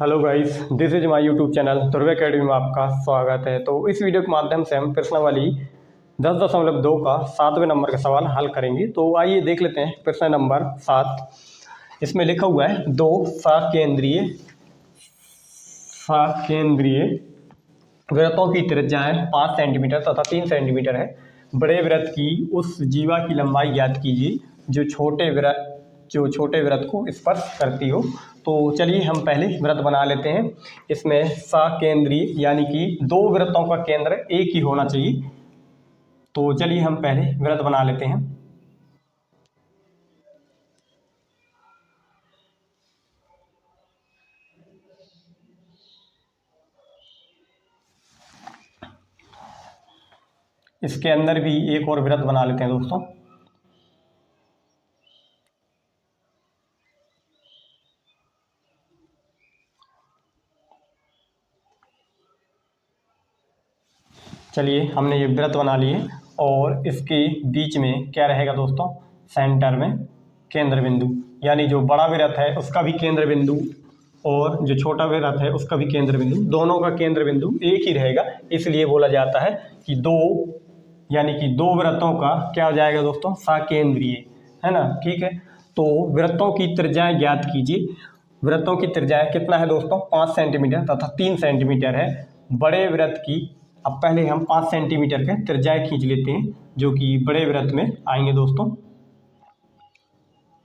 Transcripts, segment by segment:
Hello guys, this is my YouTube channel Dhruv academy में आपका स्वागत है। तो इस वीडियो के माध्यम से हम प्रश्नावली 10.2 का 7वें नंबर का सवाल हल करेंगे। तो आइए देख लेते हैं प्रश्न नंबर 7। इसमें लिखा हुआ है दो सकेंद्रीय वृत्तों की त्रिज्याएं 5 सेंटीमीटर तथा 3 सेंटीमीटर है। बड़े वृत्त की उस जीवा की लंबाई ज्ञात कीजिए जो छोटे वृत्त को स्पर्श करती हो। तो चलिए हम पहले वृत्त बना लेते हैं। इसमें सकेंद्रीय यानी कि दो वृत्तों का केंद्र एक ही होना चाहिए। तो चलिए हम पहले वृत्त बना लेते हैं। इसके अंदर भी एक और वृत्त बना लेते हैं दोस्तों। चलिए हमने ये वृत्त बना लिए और इसके बीच में क्या रहेगा दोस्तों, सेंटर में केंद्र बिंदु, यानी जो बड़ा वृत्त है उसका भी केंद्र बिंदु और जो छोटा वृत्त है उसका भी केंद्र बिंदु, दोनों का केंद्र बिंदु एक ही रहेगा। इसलिए बोला जाता है कि दो वृत्तों का क्या हो जाएगा दोस्तों, सकेंद्रीय, है ना। ठीक है, तो वृत्तों की त्रिज्याएं ज्ञात कीजिए। वृत्तों की त्रिज्याएं कितना है दोस्तों, 5 सेंटीमीटर तथा 3 सेंटीमीटर है। बड़े वृत्त की, अब पहले हम 5 सेंटीमीटर के त्रिज्याएं खींच लेते हैं जो कि बड़े वृत्त में आएंगे दोस्तों।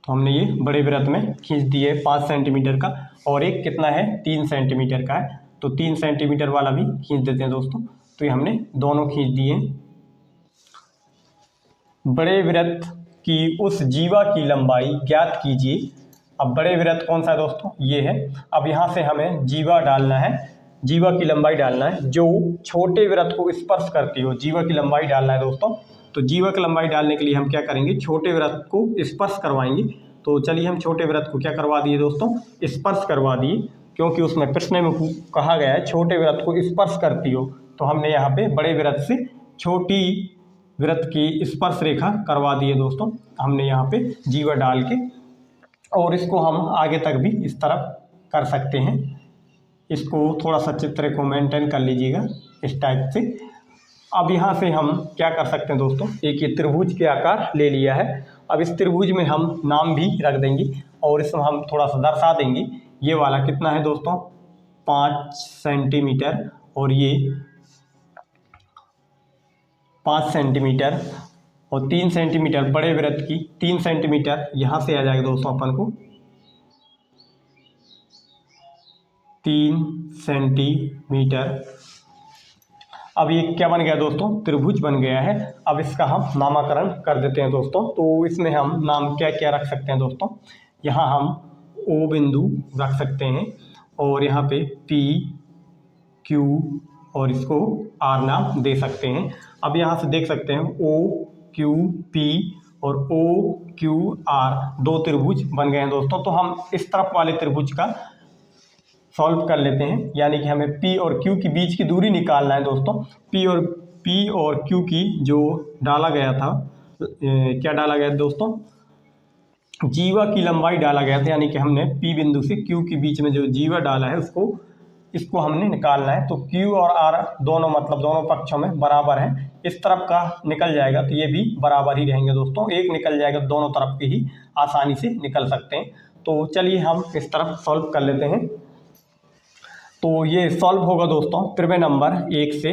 तो हमने ये बड़े वृत्त में खींच दिए 5 सेंटीमीटर का, और एक कितना है, 3 सेंटीमीटर का है। तो 3 सेंटीमीटर वाला भी खींच देते हैं दोस्तों। तो ये हमने दोनों खींच दिए। बड़े वृत्त की उस जीवा की लंबाई ज्ञात कीजिए। अब बड़े वृत्त कौन सा है दोस्तों, ये है। अब यहाँ से हमें जीवा डालना है, जीवा की लंबाई डालना है जो छोटे वृत्त को स्पर्श करती हो। जीवा की लंबाई डालना है दोस्तों। तो जीवा की लंबाई डालने के लिए हम क्या करेंगे, छोटे वृत्त को स्पर्श करवाएंगे। तो चलिए हम छोटे वृत्त को क्या करवा दिए दोस्तों, स्पर्श करवा दिए, क्योंकि उसमें प्रश्न में कहा गया है छोटे वृत्त को स्पर्श करती हो। तो हमने यहाँ पे बड़े वृत्त से छोटी वृत्त की स्पर्श रेखा करवा दिए दोस्तों, हमने यहाँ पे जीवा डाल के। और इसको हम आगे तक भी इस तरफ कर सकते हैं। इसको थोड़ा सा चित्र को मेंटेन कर लीजिएगा इस टाइप से। अब यहाँ से हम क्या कर सकते हैं दोस्तों, एक ये त्रिभुज के आकार ले लिया है। अब इस त्रिभुज में हम नाम भी रख देंगे और इसमें हम थोड़ा सा दर्शा देंगे। ये वाला कितना है दोस्तों, 5 सेंटीमीटर, और ये 5 सेंटीमीटर और 3 सेंटीमीटर बड़े वृत्त की 3 सेंटीमीटर यहाँ से आ जाएगा दोस्तों अपन को 3 सेंटीमीटर। अब ये क्या बन गया दोस्तों, त्रिभुज बन गया है। अब इसका हम नामकरण कर देते हैं दोस्तों। तो इसमें हम नाम क्या क्या रख सकते हैं दोस्तों, यहाँ हम ओ बिंदु रख सकते हैं और यहाँ पे पी क्यू और इसको आर नाम दे सकते हैं। अब यहाँ से देख सकते हैं ओ क्यू पी और ओ क्यू आर दो त्रिभुज बन गए हैं दोस्तों। तो हम इस तरफ वाले त्रिभुज का सॉल्व कर लेते हैं, यानी कि हमें P और Q के बीच की दूरी निकालना है दोस्तों। P और Q की जो डाला गया था, क्या डाला गया दोस्तों, जीवा की लंबाई डाला गया था, यानी कि हमने P बिंदु से Q के बीच में जो जीवा डाला है इसको हमने निकालना है। तो Q और R दोनों, मतलब दोनों पक्षों में बराबर है। इस तरफ का निकल जाएगा तो ये भी बराबर ही रहेंगे दोस्तों, एक निकल जाएगा, दोनों तरफ के ही आसानी से निकल सकते हैं। तो चलिए हम इस तरफ सॉल्व कर लेते हैं। तो ये सॉल्व होगा दोस्तों प्रमेय नंबर 1 से।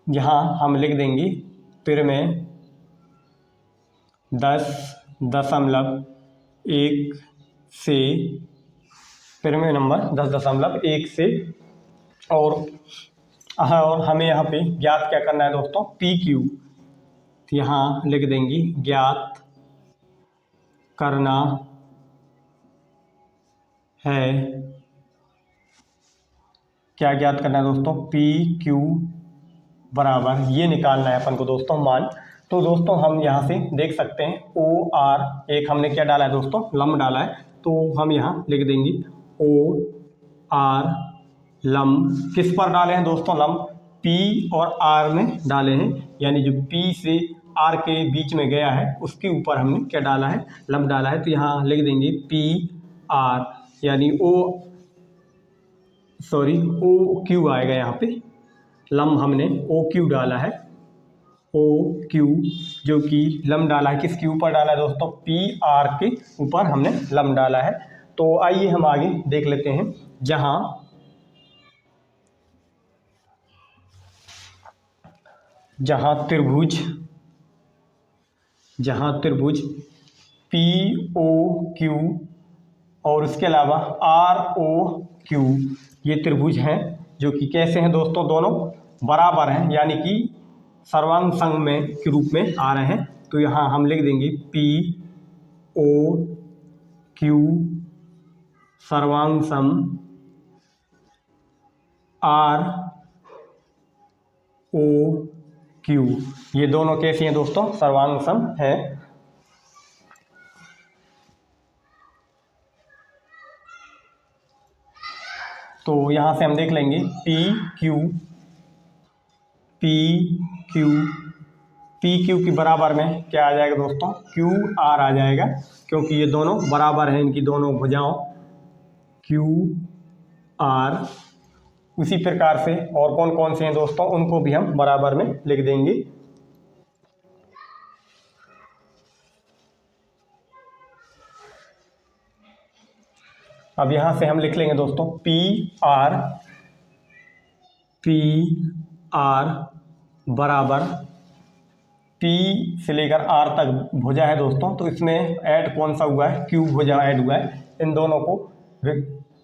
यहाँ हम लिख देंगे प्रमेय 10.1 से, प्रमेय नंबर 10.1 से। और हमें यहाँ पे ज्ञात क्या करना है दोस्तों, पी क्यू। तो यहाँ लिख देंगे ज्ञात करना है, क्या ज्ञात करना है दोस्तों, पी क्यू बराबर, ये निकालना है अपन को दोस्तों मान। तो दोस्तों हम यहाँ से देख सकते हैं ओ आर, एक हमने क्या डाला है दोस्तों, लंब डाला है। तो हम यहाँ लिख देंगे ओ आर लंब, किस पर डाले हैं दोस्तों, लंब पी और आर में डाले हैं, यानी जो पी से आर के बीच में गया है उसके ऊपर हमने क्या डाला है, लंब डाला है। तो यहाँ लिख देंगे पी आर, यानी ओ सॉरी ओ क्यू आएगा यहाँ पे, लम हमने ओ क्यू डाला है, ओ क्यू जो कि लम डाला है, किसके ऊपर डाला है दोस्तों, पी आर के ऊपर हमने लम डाला है। तो आइए हम आगे देख लेते हैं। जहाँ त्रिभुज पी ओ क्यू और उसके अलावा आर ओ क्यू, ये त्रिभुज हैं जो कि कैसे हैं दोस्तों, दोनों बराबर हैं, यानी कि सर्वांग संग में के रूप में आ रहे हैं। तो यहाँ हम लिख देंगे पी ओ क्यू सर्वांग सम आर ओ क्यू, ये दोनों कैसे हैं दोस्तों, सर्वांग सम है। तो यहाँ से हम देख लेंगे पी क्यू के बराबर में क्या आ जाएगा दोस्तों, क्यू आर आ जाएगा, क्योंकि ये दोनों बराबर हैं, इनकी दोनों भुजाओं क्यू आर। उसी प्रकार से और कौन कौन से हैं दोस्तों, उनको भी हम बराबर में लिख देंगे। अब यहाँ से हम लिख लेंगे दोस्तों पी आर बराबर, पी से लेकर आर तक भुजा है दोस्तों, तो इसमें ऐड कौन सा हुआ है, क्यू भुजा ऐड हुआ है। इन दोनों को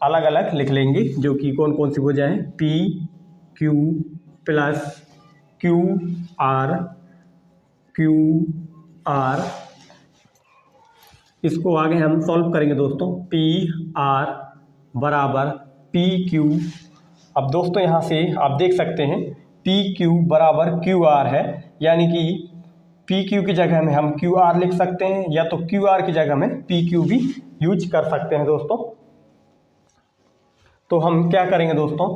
अलग अलग लिख लेंगे, जो कि कौन कौन सी भुजा है, P Q plus Q R. इसको आगे हम सॉल्व करेंगे दोस्तों, पी आर बराबर पी क्यू। अब दोस्तों यहाँ से आप देख सकते हैं पी क्यू बराबर क्यू आर है, यानी कि पी क्यू की जगह में हम क्यू आर लिख सकते हैं, या तो क्यू आर की जगह में पी क्यू भी यूज कर सकते हैं दोस्तों। तो हम क्या करेंगे दोस्तों,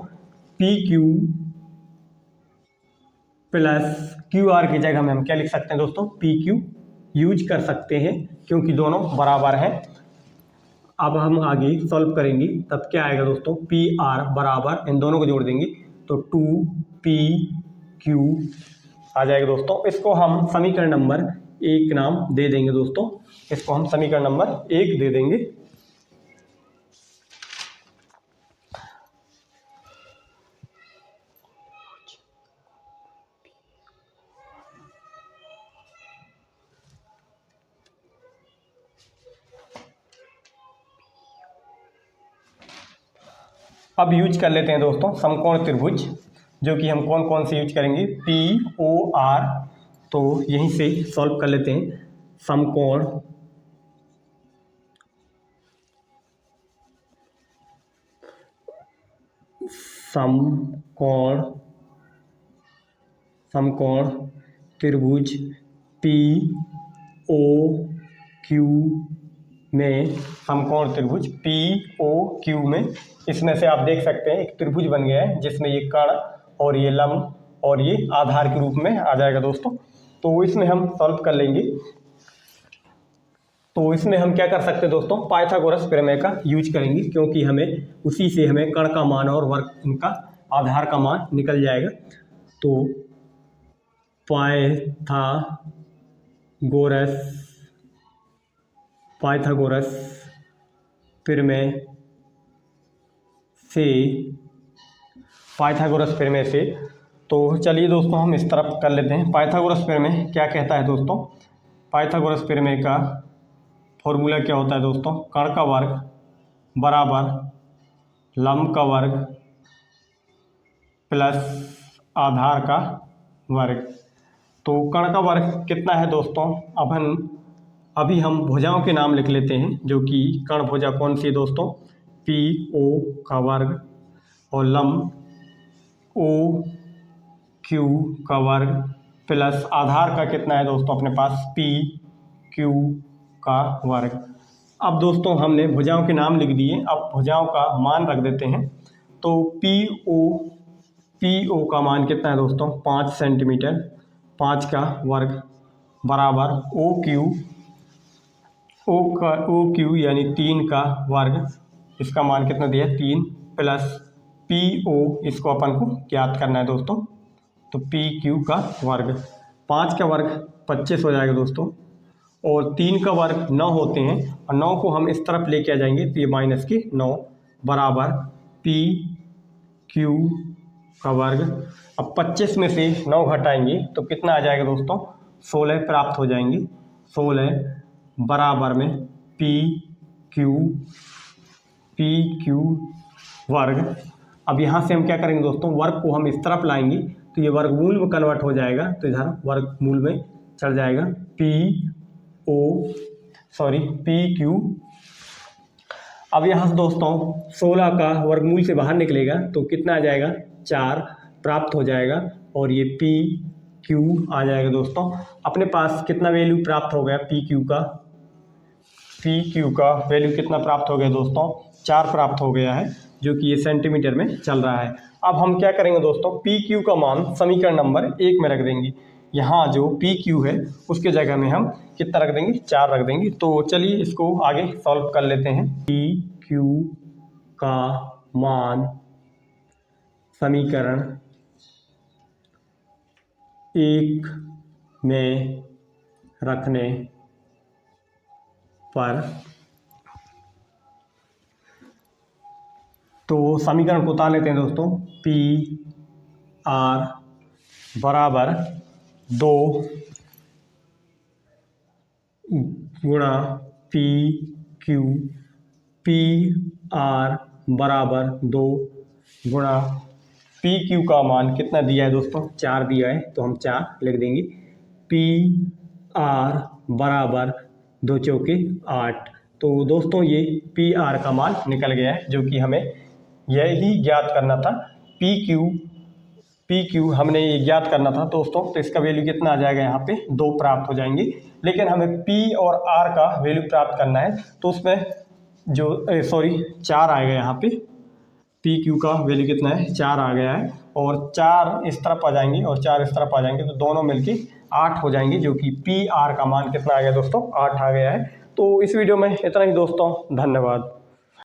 P Q plus Q R की जगह में हम क्या लिख सकते हैं दोस्तों, पी क्यू यूज कर सकते हैं, क्योंकि दोनों बराबर हैं। अब हम आगे सॉल्व करेंगे, तब क्या आएगा दोस्तों, पी आर बराबर, इन दोनों को जोड़ देंगे तो 2 PQ आ जाएगा दोस्तों। इसको हम समीकरण नंबर 1 नाम दे देंगे दोस्तों, इसको हम समीकरण नंबर 1 दे देंगे। अब यूज कर लेते हैं दोस्तों समकोण त्रिभुज, जो कि हम कौन कौन से यूज करेंगे, POR। तो यहीं से सॉल्व कर लेते हैं। समकोण त्रिभुज POQ में, समकोण त्रिभुज POQ में, इसमें से आप देख सकते हैं एक त्रिभुज बन गया है, जिसमें ये कर्ण और ये लंब और ये आधार के रूप में आ जाएगा दोस्तों। तो इसमें हम सॉल्व कर लेंगे। तो इसमें हम क्या कर सकते हैं दोस्तों, पाइथागोरस प्रमेय का यूज करेंगे, क्योंकि हमें उसी से हमें कर्ण का मान और वर्ग इनका आधार का मान निकल जाएगा। तो पाइथागोरस प्रमेय से तो चलिए दोस्तों हम इस तरफ कर लेते हैं। पाइथागोरस प्रमेय क्या कहता है दोस्तों, पाइथागोरस प्रमेय का फॉर्मूला क्या होता है दोस्तों, कर्ण का वर्ग बराबर लंब का वर्ग प्लस आधार का वर्ग। तो कर्ण का वर्ग कितना है दोस्तों, अभी हम भुजाओं के नाम लिख लेते हैं, जो कि कर्ण भुजा कौन सी है दोस्तों, PO का वर्ग और लंब OQ का वर्ग प्लस आधार का कितना है दोस्तों अपने पास, PQ का वर्ग। अब दोस्तों हमने भुजाओं के नाम लिख दिए, अब भुजाओं का मान रख देते हैं। तो PO का मान कितना है दोस्तों, 5 सेंटीमीटर, 5 का वर्ग बराबर OQ यानी 3 का वर्ग, इसका मान कितना दिया है 3 प्लस पी ओ इसको अपन को ज्ञात करना है दोस्तों। तो पी क्यू का वर्ग, 5 का वर्ग 25 हो जाएगा दोस्तों, और 3 का वर्ग 9 होते हैं, और 9 को हम इस तरफ लेके आ जाएंगे तो ये माइनस के 9 बराबर पी क्यू का वर्ग। अब 25 में से 9 घटाएंगे तो कितना आ जाएगा दोस्तों, 16 प्राप्त हो जाएंगे। 16 बराबर में पी क्यू वर्ग। अब यहाँ से हम क्या करेंगे दोस्तों, वर्ग को हम इस तरफ लाएंगे तो ये वर्गमूल में कन्वर्ट हो जाएगा, तो इधर वर्गमूल में चढ़ जाएगा पी क्यू। अब यहाँ से दोस्तों 16 का वर्गमूल से बाहर निकलेगा तो कितना आ जाएगा, 4 प्राप्त हो जाएगा, और ये पी क्यू आ जाएगा दोस्तों। अपने पास कितना वैल्यू प्राप्त हो गया पी क्यू का वैल्यू कितना प्राप्त हो गया दोस्तों, 4 प्राप्त हो गया है, जो कि ये सेंटीमीटर में चल रहा है। अब हम क्या करेंगे दोस्तों, पी क्यू का मान समीकरण नंबर 1 में रख देंगे। यहाँ जो पी क्यू है उसके जगह में हम कितना रख देंगे, 4 रख देंगे। तो चलिए इसको आगे सॉल्व कर लेते हैं। पी क्यू का मान समीकरण 1 में रखने पर, तो समीकरण को उतार लेते हैं दोस्तों। पी आर बराबर 2 गुणा पी क्यू, पी आर बराबर 2 गुणा पी क्यू का मान कितना दिया है दोस्तों, 4 दिया है, तो हम 4 लिख देंगे। पी आर बराबर 2 चौके 8। तो दोस्तों ये पी आर का मान निकल गया है, जो कि हमें यही ज्ञात करना था। पी क्यू हमने ये ज्ञात करना था दोस्तों, तो इसका वैल्यू कितना आ जाएगा, यहाँ पे 2 प्राप्त हो जाएंगे। लेकिन हमें पी और आर का वैल्यू प्राप्त करना है, तो उसमें जो 4 आएगा यहाँ पे। पी क्यू का वैल्यू कितना है, 4 आ गया है, और 4 इस तरफ आ जाएंगे और 4 इस तरफ आ जाएंगे, तो दोनों मिलके 8 हो जाएंगे, जो कि पी आर का मान कितना आ गया दोस्तों, 8 आ गया है। तो इस वीडियो में इतना ही दोस्तों, धन्यवाद।